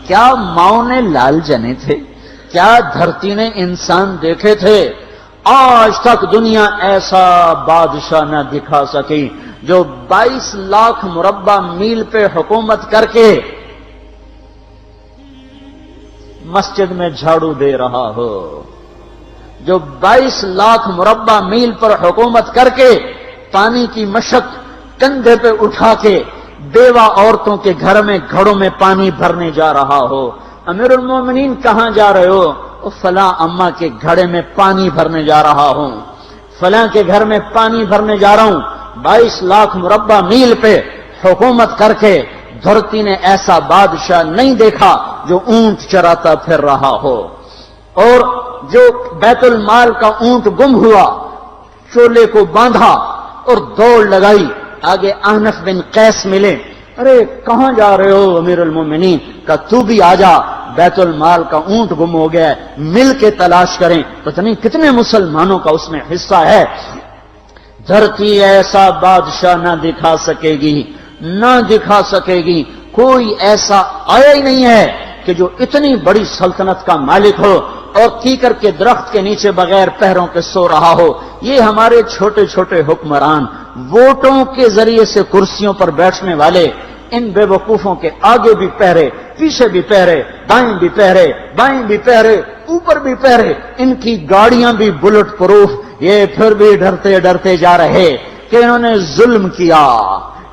کیا ماؤں نے لال جنے تھے؟ کیا دھرتی نے انسان دیکھے تھے؟ آج تک دنیا ایسا بادشاہ نہ دکھا سکی جو 22 لاکھ مربع میل پہ حکومت کر کے مسجد میں جھاڑو دے رہا ہو، جو 22 لاکھ مربع میل پر حکومت کر کے پانی کی مشق کندھے پہ اٹھا کے بیوہ عورتوں کے گھر میں گھڑوں میں پانی بھرنے جا رہا ہو۔ امیر المومنین کہاں جا رہے ہو؟ فلاں اماں کے گھڑے میں پانی بھرنے جا رہا ہوں، فلاں کے گھر میں پانی بھرنے جا رہا ہوں۔ 22 لاکھ مربع میل پہ حکومت کر کے دھرتی نے ایسا بادشاہ نہیں دیکھا جو اونٹ چراتا پھر رہا ہو، اور جو بیت المال کا اونٹ گم ہوا، چولے کو باندھا اور دوڑ لگائی، آگے احنف بن قیس ملے، ارے کہاں جا رہے ہو امیر المومنین؟ کہ تو بھی آجا، بیت المال کا اونٹ گم ہو گیا ہے، مل کے تلاش کریں۔ پتہ نہیں کتنے مسلمانوں کا اس میں حصہ ہے۔ دھرتی ایسا بادشاہ نہ دکھا سکے گی، نہ دکھا سکے گی، کوئی ایسا آیا ہی نہیں ہے کہ جو اتنی بڑی سلطنت کا مالک ہو اور کیکر کے درخت کے نیچے بغیر پہروں کے سو رہا ہو۔ یہ ہمارے چھوٹے چھوٹے حکمران، ووٹوں کے ذریعے سے کرسیوں پر بیٹھنے والے، ان بے وقوفوں کے آگے بھی پہرے، پیچھے بھی پہرے، دائیں بھی پہرے، بائیں بھی پہرے، اوپر بھی پہرے، ان کی گاڑیاں بھی بلٹ پروف، یہ پھر بھی ڈرتے ڈرتے جا رہے کہ انہوں نے ظلم کیا،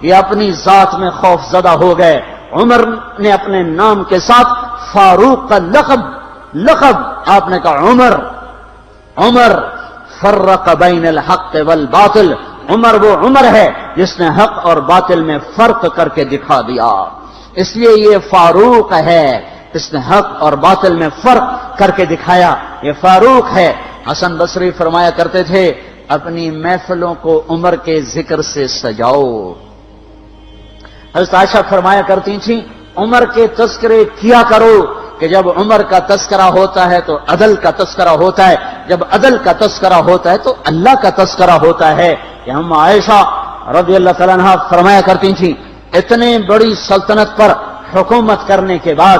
یہ اپنی ذات میں خوف زدہ ہو گئے۔ عمر نے اپنے نام کے ساتھ فاروق کا لقب آپ نے کہا عمر فرق بین الحق والباطل، عمر وہ عمر ہے جس نے حق اور باطل میں فرق کر کے دکھا دیا، اس لیے یہ فاروق ہے، اس نے حق اور باطل میں فرق کر کے دکھایا، یہ فاروق ہے۔ حسن بصری فرمایا کرتے تھے اپنی محفلوں کو عمر کے ذکر سے سجاؤ۔ حضرت عائشہ فرمایا کرتی تھیں عمر کے تذکرے کیا کرو کہ جب عمر کا تذکرہ ہوتا ہے تو عدل کا تذکرہ ہوتا ہے، جب عدل کا تذکرہ ہوتا ہے تو اللہ کا تذکرہ ہوتا ہے۔ کہ ہم عائشہ رضی اللہ تعالیٰ عنہا فرمایا کرتی تھیں اتنے بڑی سلطنت پر حکومت کرنے کے بعد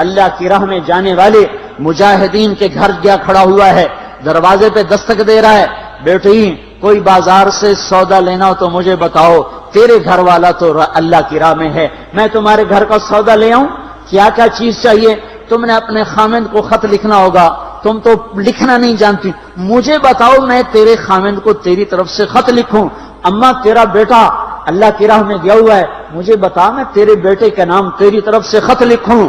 اللہ کی راہ میں جانے والے مجاہدین کے گھر گیا کھڑا ہوا ہے، دروازے پہ دستک دے رہا ہے، بیٹی کوئی بازار سے سودا لینا ہو تو مجھے بتاؤ، تیرے گھر والا تو اللہ کی راہ میں ہے، میں تمہارے گھر کا سودا لے آؤں، کیا کیا چیز چاہیے؟ تم نے اپنے خامند کو خط لکھنا ہوگا، تم تو لکھنا نہیں جانتی، مجھے بتاؤ میں تیرے خامند کو تیری طرف سے خط لکھوں۔ اماں تیرا بیٹا اللہ کی راہ میں گیا ہوا ہے، مجھے بتا میں تیرے بیٹے کے نام تیری طرف سے خط لکھوں۔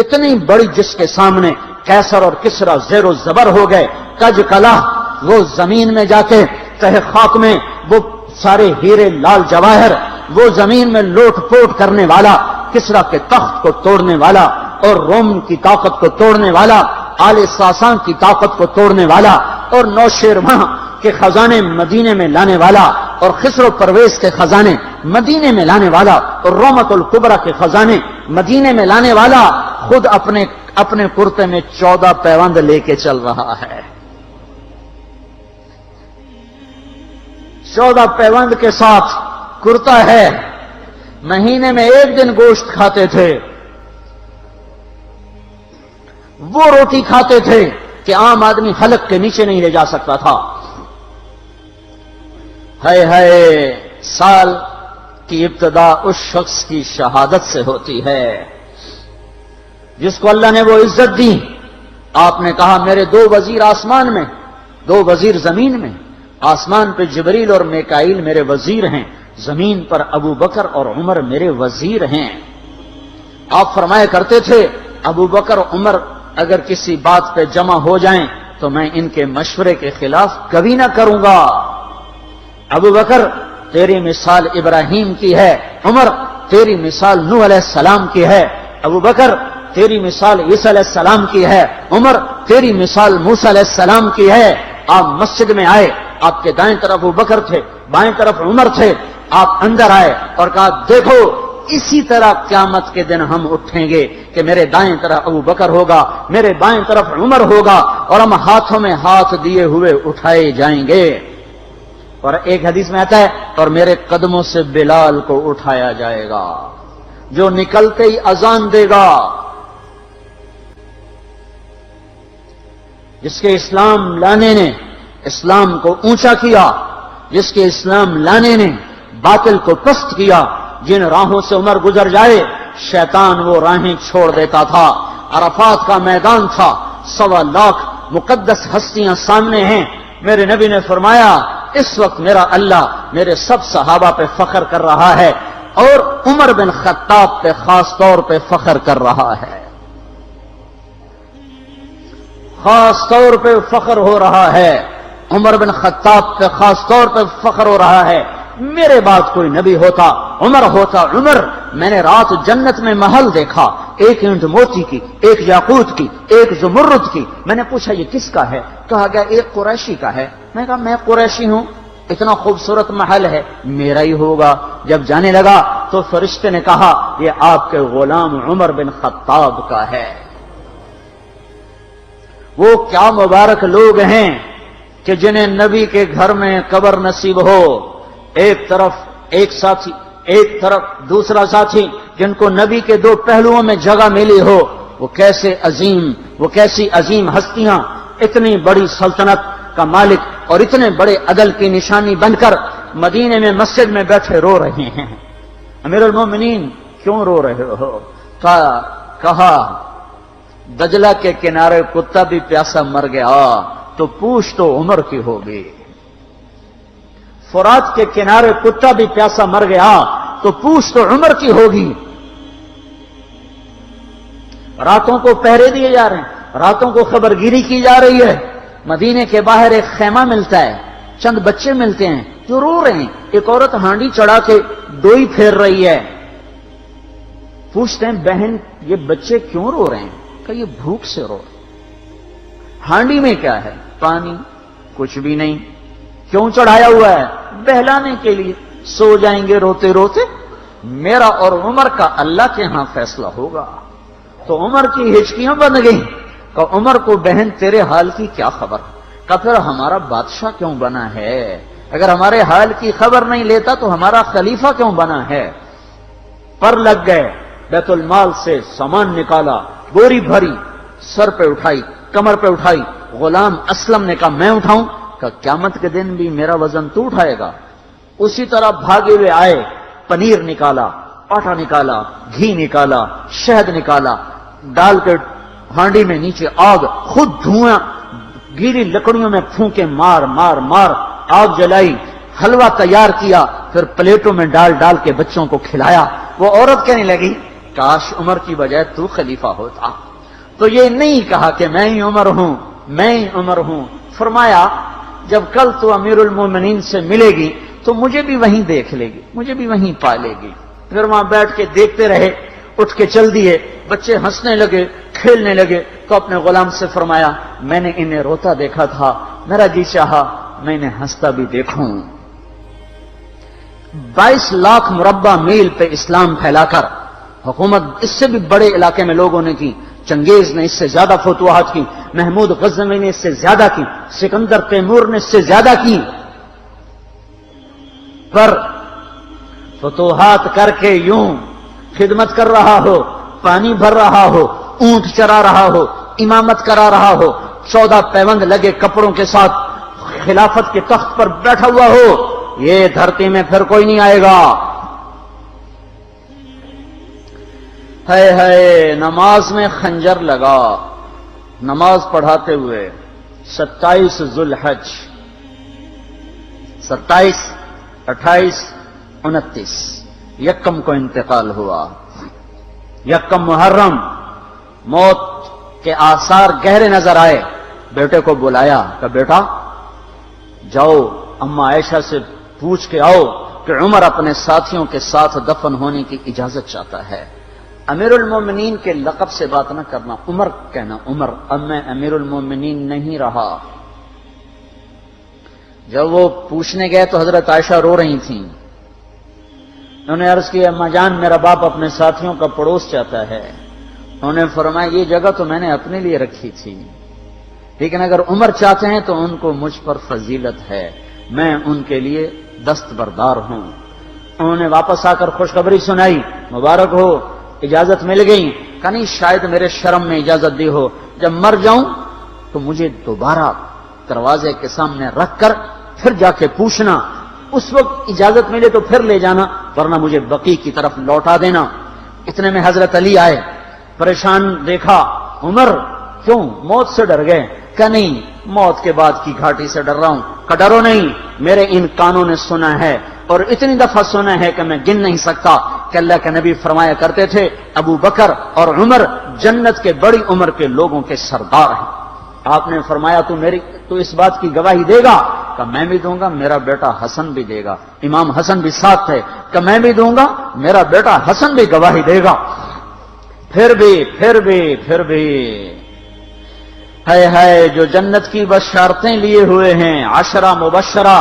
اتنی بڑی جس کے سامنے قیصر اور کسرا زیر و زبر ہو گئے، کج کلا، وہ زمین میں جا کے تہ خاک میں وہ سارے ہیرے لال جواہر، وہ زمین میں لوٹ پوٹ کرنے والا، کسرا کے تخت کو توڑنے والا اور روم کی طاقت کو توڑنے والا، آل ساسان کی طاقت کو توڑنے والا اور نوشیروان کے خزانے مدینے میں لانے والا اور خسر و پرویز کے خزانے مدینے میں لانے والا اور رومت الکبرا کے خزانے مدینے میں لانے والا خود اپنے کرتے میں 14 پیوند لے کے چل رہا ہے، 14 پیوند کے ساتھ کرتا ہے، مہینے میں 1 دن گوشت کھاتے تھے، وہ روٹی کھاتے تھے کہ عام آدمی حلق کے نیچے نہیں لے جا سکتا تھا۔ ہے سال کی ابتدا اس شخص کی شہادت سے ہوتی ہے جس کو اللہ نے وہ عزت دی۔ آپ نے کہا میرے 2 وزیر آسمان میں، 2 وزیر زمین میں، آسمان پہ جبریل اور میکائیل میرے وزیر ہیں، زمین پر ابو بکر اور عمر میرے وزیر ہیں۔ آپ فرمایا کرتے تھے ابو بکر عمر اگر کسی بات پہ جمع ہو جائیں تو میں ان کے مشورے کے خلاف کبھی نہ کروں گا۔ ابو بکر تیری مثال ابراہیم کی ہے، عمر تیری مثال نوح علیہ السلام کی ہے، ابو بکر تیری مثال عیسیٰ علیہ السلام کی ہے، عمر تیری مثال موسیٰ علیہ السلام کی ہے۔ آپ مسجد میں آئے، آپ کے دائیں طرف ابو بکر تھے، بائیں طرف عمر تھے، آپ اندر آئے اور کہا دیکھو اسی طرح قیامت کے دن ہم اٹھیں گے کہ میرے دائیں طرف ابو بکر ہوگا، میرے بائیں طرف عمر ہوگا اور ہم ہاتھوں میں ہاتھ دیے ہوئے اٹھائے جائیں گے۔ اور ایک حدیث میں آتا ہے اور میرے قدموں سے بلال کو اٹھایا جائے گا جو نکلتے ہی اذان دے گا، جس کے اسلام لانے نے اسلام کو اونچا کیا، جس کے اسلام لانے نے باطل کو پست کیا، جن راہوں سے عمر گزر جائے شیطان وہ راہیں چھوڑ دیتا تھا۔ عرفات کا میدان تھا، 1.25 لاکھ مقدس ہستیاں سامنے ہیں۔ میرے نبی نے فرمایا اس وقت میرا اللہ میرے سب صحابہ پہ فخر کر رہا ہے اور عمر بن خطاب پہ خاص طور پہ فخر کر رہا ہے، خاص طور پہ فخر ہو رہا ہے، عمر بن خطاب پہ خاص طور پہ فخر ہو رہا ہے۔ میرے بعد کوئی نبی ہوتا عمر ہوتا۔ عمر، میں نے رات جنت میں محل دیکھا، ایک اینٹ موتی کی، ایک یاقوت کی، ایک زمرد کی۔ میں نے پوچھا یہ کس کا ہے؟ کہا گیا ایک قریشی کا ہے۔ میں نے کہا میں قریشی ہوں، اتنا خوبصورت محل ہے، میرا ہی ہوگا۔ جب جانے لگا تو فرشتے نے کہا یہ آپ کے غلام عمر بن خطاب کا ہے۔ وہ کیا مبارک لوگ ہیں کہ جنہیں نبی کے گھر میں قبر نصیب ہو، ایک طرف ایک ساتھی، ایک طرف دوسرا ساتھی، جن کو نبی کے دو پہلوؤں میں جگہ ملی ہو۔ وہ کیسی عظیم ہستیاں، اتنی بڑی سلطنت کا مالک اور اتنے بڑے عدل کی نشانی بن کر مدینے میں مسجد میں بیٹھے رو رہے ہیں۔ امیر المومنین کیوں رو رہے ہو؟ کہا دجلہ کے کنارے کتا بھی پیاسا مر گیا تو پوچھ تو عمر کی ہوگی، فرات کے کنارے کتا بھی پیاسا مر گیا تو پوچھ تو عمر کی ہوگی۔ راتوں کو پہرے دیے جا رہے ہیں، راتوں کو خبرگیری کی جا رہی ہے۔ مدینے کے باہر ایک خیمہ ملتا ہے، چند بچے ملتے ہیں جو رو رہے ہیں۔ ایک عورت ہانڈی چڑھا کے ڈوئی پھیر رہی ہے۔ پوچھتے ہیں بہن یہ بچے کیوں رو رہے ہیں؟ کہ یہ بھوک سے رو رہے ہیں۔ ہانڈی میں کیا ہے؟ پانی، کچھ بھی نہیں۔ کیوں چڑھایا ہوا ہے؟ بہلانے کے لیے، سو جائیں گے روتے روتے۔ میرا اور عمر کا اللہ کے ہاں فیصلہ ہوگا۔ تو عمر کی ہچکیاں بن گئیں کہ عمر کو بہن تیرے حال کی کیا خبر؟ کہ پھر ہمارا بادشاہ کیوں بنا ہے؟ اگر ہمارے حال کی خبر نہیں لیتا تو ہمارا خلیفہ کیوں بنا ہے؟ پر لگ گئے، بیت المال سے سامان نکالا، بوری بھری، سر پہ اٹھائی، کمر پہ اٹھائی۔ غلام اسلم نے کہا میں اٹھاؤں؟ کہ قیامت کے دن بھی میرا وزن تو اٹھائے گا۔ اسی طرح بھاگے ہوئے آئے، پنیر نکالا، آٹا نکالا، گھی نکالا، شہد نکالا، ڈال کے ہانڈی میں نیچے آگ، خود دھواں، گیلی لکڑیوں میں پھونکے مار مار مار آگ جلائی، حلوہ تیار کیا، پھر پلیٹوں میں ڈال ڈال کے بچوں کو کھلایا۔ وہ عورت کہنے لگی کاش عمر کی بجائے تو خلیفہ ہوتا۔ تو یہ نہیں کہا کہ میں ہی عمر ہوں، میں ہی عمر ہوں۔ فرمایا جب کل تو امیر المومنین سے ملے گی تو مجھے بھی وہیں دیکھ لے گی، مجھے بھی وہیں پا لے گی۔ پھر وہاں بیٹھ کے دیکھتے رہے، اٹھ کے چل دیے۔ بچے ہنسنے لگے، کھیلنے لگے تو اپنے غلام سے فرمایا میں نے انہیں روتا دیکھا تھا، میرا جی چاہا میں انہیں ہنستا بھی دیکھوں۔ 22 لاکھ مربع میل پہ اسلام پھیلا کر حکومت اس سے بھی بڑے علاقے میں لوگوں نے کی۔ چنگیز نے اس سے زیادہ فتوحات کی، محمود غزنوی نے اس سے زیادہ کی، سکندر تیمور نے اس سے زیادہ کی۔ پر فتوحات کر کے یوں خدمت کر رہا ہو، پانی بھر رہا ہو، اونٹ چرا رہا ہو، امامت کرا رہا ہو، 14 پیوند لگے کپڑوں کے ساتھ خلافت کے تخت پر بیٹھا ہوا ہو، یہ دھرتی میں پھر کوئی نہیں آئے گا۔ ہے نماز میں خنجر لگا، نماز پڑھاتے ہوئے 27 ذوالحج، 27، 28، 29 یکم کو انتقال ہوا۔ یکم محرم موت کے آثار گہرے نظر آئے۔ بیٹے کو بلایا کہ بیٹا جاؤ اما عائشہ سے پوچھ کے آؤ کہ عمر اپنے ساتھیوں کے ساتھ دفن ہونے کی اجازت چاہتا ہے۔ امیر المومنین کے لقب سے بات نہ کرنا، عمر کہنا، عمر اب میں امیر المومنین نہیں رہا۔ جب وہ پوچھنے گئے تو حضرت عائشہ رو رہی تھیں۔ انہوں نے عرض کیا اما جان میرا باپ اپنے ساتھیوں کا پڑوس چاہتا ہے۔ انہوں نے فرمایا یہ جگہ تو میں نے اپنے لیے رکھی تھی، لیکن اگر عمر چاہتے ہیں تو ان کو مجھ پر فضیلت ہے، میں ان کے لیے دستبردار ہوں۔ انہوں نے واپس آ کر خوشخبری سنائی، مبارک ہو اجازت مل گئی۔ کہ نہیں شاید میرے شرم میں اجازت دی ہو، جب مر جاؤں تو مجھے دوبارہ دروازے کے سامنے رکھ کر پھر جا کے پوچھنا، اس وقت اجازت ملے تو پھر لے جانا، ورنہ مجھے بقیع کی طرف لوٹا دینا۔ اتنے میں حضرت علی آئے، پریشان دیکھا، عمر کیوں موت سے ڈر گئے؟ کہ نہیں، موت کے بعد کی گھاٹی سے ڈر رہا ہوں۔ کہ ڈرو نہیں، میرے ان کانوں نے سنا ہے اور اتنی دفعہ سنا ہے کہ میں گن نہیں سکتا کہ اللہ کے نبی فرمایا کرتے تھے ابو بکر اور عمر جنت کے بڑی عمر کے لوگوں کے سردار ہیں۔ آپ نے فرمایا تو اس بات کی گواہی دے گا؟ کہ میں بھی دوں گا، میرا بیٹا حسن بھی دے گا۔ امام حسن بھی ساتھ تھے۔ کہ میں بھی دوں گا، میرا بیٹا حسن بھی گواہی دے گا۔ پھر بھی ہے جو جنت کی بشارتیں لیے ہوئے ہیں، 10 مبشرہ،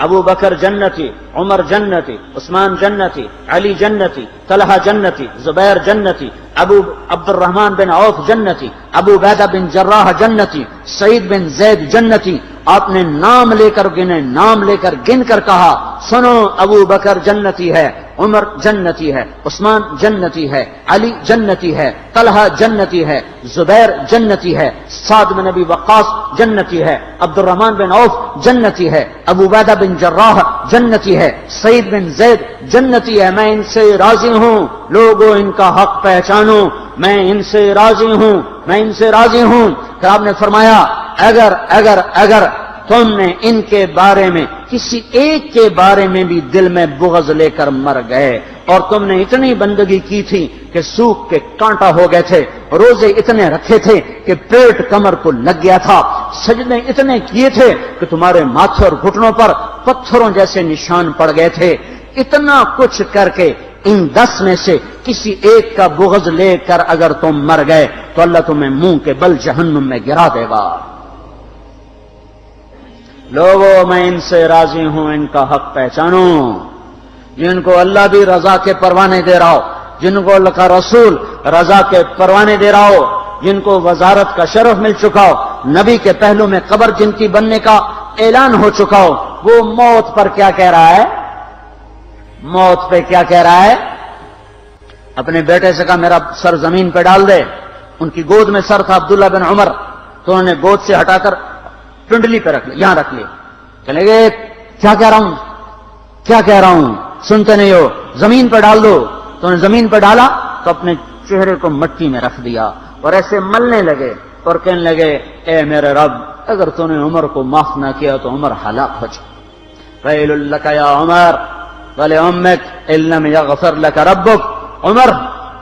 ابو بکر جنتی، عمر جنتی، عثمان جنتی، علی جنتی، طلحہ جنتی، زبیر جنتی، ابو عبد الرحمن بن عوف جنتی، ابو عبیدہ بن جراح جنتی، سعید بن زید جنتی۔ آپ نے نام لے کر گنے، نام لے کر گن کر کہا، سنو ابو بکر جنتی ہے، عمر جنتی ہے، عثمان جنتی ہے، علی جنتی ہے، طلحہ جنتی ہے، زبیر جنتی ہے، سعد بن ابی وقاص جنتی ہے، عبد الرحمن بن عوف جنتی ہے، ابو عبیدہ بن جراح جنتی ہے، سعید بن زید جنتی ہے۔ میں ان سے راضی ہوں، لوگوں ان کا حق پہچانو، میں ان سے راضی ہوں، میں ان سے راضی ہوں۔ پھر آپ نے فرمایا اگر تم نے ان کے بارے میں کسی ایک کے بارے میں بھی دل میں بغض لے کر مر گئے، اور تم نے اتنی بندگی کی تھی کہ سوکھ کے کانٹا ہو گئے تھے، روزے اتنے رکھے تھے کہ پیٹ کمر کو لگ گیا تھا، سجدے اتنے کیے تھے کہ تمہارے ماتھے اور گھٹنوں پر پتھروں جیسے نشان پڑ گئے تھے، اتنا کچھ کر کے ان 10 میں سے کسی ایک کا بغض لے کر اگر تم مر گئے تو اللہ تمہیں منہ کے بل جہنم میں گرا دے گا۔ لوگوں میں ان سے راضی ہوں، ان کا حق پہچانو، جن کو اللہ بھی رضا کے پروانے دے رہا ہو، جن کو اللہ کا رسول رضا کے پروانے دے رہا ہو، جن کو وزارت کا شرف مل چکا ہو، نبی کے پہلو میں قبر جن کی بننے کا اعلان ہو چکا ہو، وہ موت پر کیا کہہ رہا ہے؟ موت پہ کیا کہہ رہا ہے؟ اپنے بیٹے سے کہا میرا سر زمین پہ ڈال دے۔ ان کی گود میں سر تھا عبداللہ بن عمر، تو انہوں نے گود سے ہٹا کر پنڈلی پہ رکھ لیا، یہاں رکھ لیا۔ چلے گئے، کیا کہہ رہا ہوں سنتے نہیں ہو، زمین پہ ڈال دو۔ تو انہوں نے زمین پہ ڈالا تو اپنے چہرے کو مٹی میں رکھ دیا اور ایسے ملنے لگے اور کہنے لگے، اے میرے رب، اگر تو نے عمر کو معاف نہ کیا تو عمر ہلاک ہو جائے۔ ویل لک یا عمر ولامک ان لم یغفر لک ربک، عمر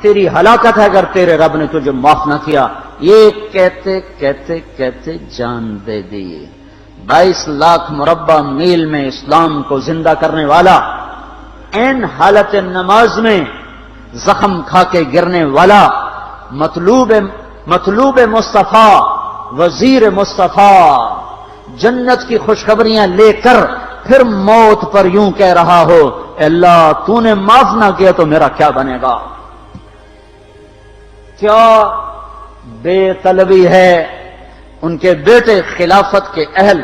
تیری ہلاکت ہے اگر تیرے رب نے تجھے معاف نہ کیا۔ یہ کہتے کہتے کہتے جان دے دی۔ 22 لاکھ مربع میل میں اسلام کو زندہ کرنے والا، این حالت نماز میں زخم کھا کے گرنے والا، مطلوب مصطفیٰ، وزیر مصطفیٰ، جنت کی خوشخبریاں لے کر پھر موت پر یوں کہہ رہا ہو، اللہ تو نے معاف نہ کیا تو میرا کیا بنے گا؟ کیا بے طلبی ہے۔ ان کے بیٹے خلافت کے اہل،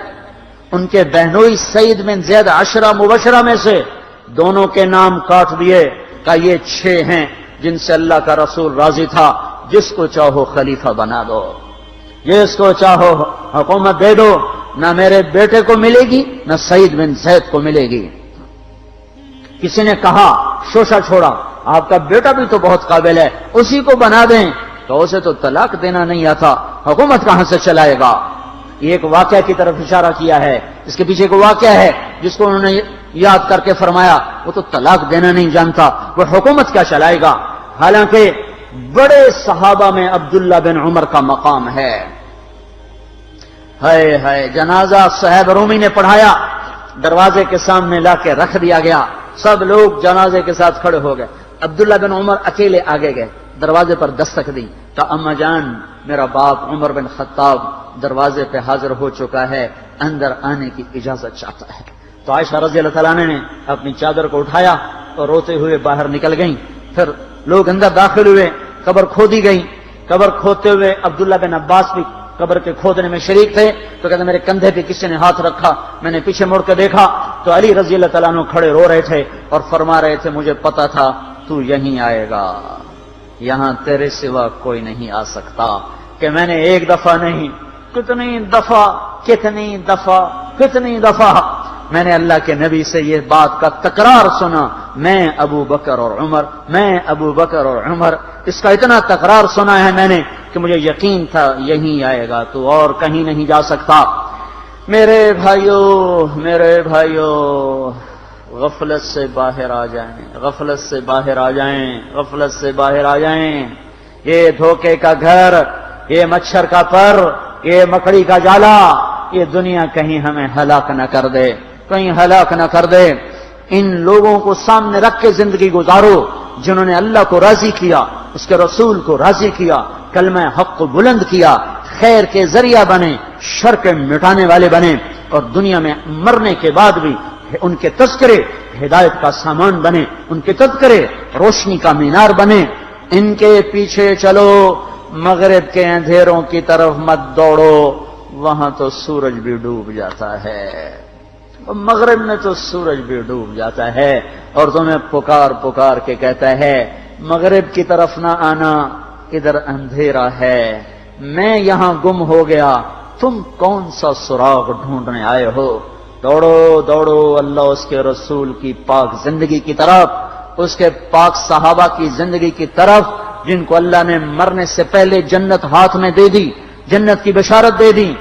ان کے بہنوئی سعید بن زید 10 مبشرہ میں سے دونوں کے نام کاٹ دیے، کہ یہ 6 ہیں جن سے اللہ کا رسول راضی تھا، جس کو چاہو خلیفہ بنا دو، جس کو چاہو حکومت دے دو، نہ میرے بیٹے کو ملے گی نہ سعید بن زید کو ملے گی۔ کسی نے کہا شوشہ چھوڑا، آپ کا بیٹا بھی تو بہت قابل ہے، اسی کو بنا دیں۔ تو اسے تو طلاق دینا نہیں آتا، حکومت کہاں سے چلائے گا؟ یہ ایک واقعہ کی طرف اشارہ کیا ہے۔ اس کے پیچھے ایک واقعہ ہے جس کو انہوں نے یاد کر کے فرمایا، وہ تو طلاق دینا نہیں جانتا، وہ حکومت کیا چلائے گا؟ حالانکہ بڑے صحابہ میں عبداللہ بن عمر کا مقام ہے۔ ہے جنازہ صہیب رومی نے پڑھایا، دروازے کے سامنے لا کے رکھ دیا گیا، سب لوگ جنازے کے ساتھ کھڑے ہو گئے، عبداللہ بن عمر اکیلے آگے گئے، دروازے پر دستک دی تو اما جان میرا باپ عمر بن خطاب دروازے پہ حاضر ہو چکا ہے، اندر آنے کی اجازت چاہتا ہے۔ تو عائشہ رضی اللہ تعالیٰ نے اپنی چادر کو اٹھایا اور روتے ہوئے باہر نکل گئیں۔ پھر لوگ اندر داخل ہوئے، قبر کھودی گئی، قبر کھودتے ہوئے عبداللہ بن عباس بھی قبر کے کھودنے میں شریک تھے۔ تو کہتے میرے کندھے پہ کسی نے ہاتھ رکھا، میں نے پیچھے مڑ کے دیکھا تو علی رضی اللہ تعالیٰ عنہ کھڑے رو رہے تھے اور فرما رہے تھے مجھے پتا تھا تو یہیں آئے گا، یہاں تیرے سوا کوئی نہیں آ سکتا، کہ میں نے ایک دفعہ نہیں کتنی دفعہ میں نے اللہ کے نبی سے یہ بات کا تکرار سنا، میں ابو بکر اور عمر، اس کا اتنا تکرار سنا ہے میں نے کہ مجھے یقین تھا یہیں آئے گا، تو اور کہیں نہیں جا سکتا۔ میرے بھائیو، غفلت سے باہر آ جائیں، یہ دھوکے کا گھر، یہ مچھر کا پر، یہ مکڑی کا جالا، یہ دنیا کہیں ہمیں ہلاک نہ کر دے۔ ان لوگوں کو سامنے رکھ کے زندگی گزارو جنہوں نے اللہ کو راضی کیا، اس کے رسول کو راضی کیا، کلمہ حق کو بلند کیا، خیر کے ذریعہ بنے، شر کے مٹانے والے بنے، اور دنیا میں مرنے کے بعد بھی ان کے تذکرے ہدایت کا سامان بنے، ان کے تذکرے روشنی کا مینار بنے۔ ان کے پیچھے چلو، مغرب کے اندھیروں کی طرف مت دوڑو، وہاں تو سورج بھی ڈوب جاتا ہے، مغرب میں تو سورج بھی ڈوب جاتا ہے، اور تمہیں پکار کے کہتا ہے مغرب کی طرف نہ آنا، ادھر اندھیرا ہے، میں یہاں گم ہو گیا، تم کون سا سراغ ڈھونڈنے آئے ہو؟ دوڑو اللہ اس کے رسول کی پاک زندگی کی طرف، اس کے پاک صحابہ کی زندگی کی طرف، جن کو اللہ نے مرنے سے پہلے جنت ہاتھ میں دے دی، جنت کی بشارت دے دی۔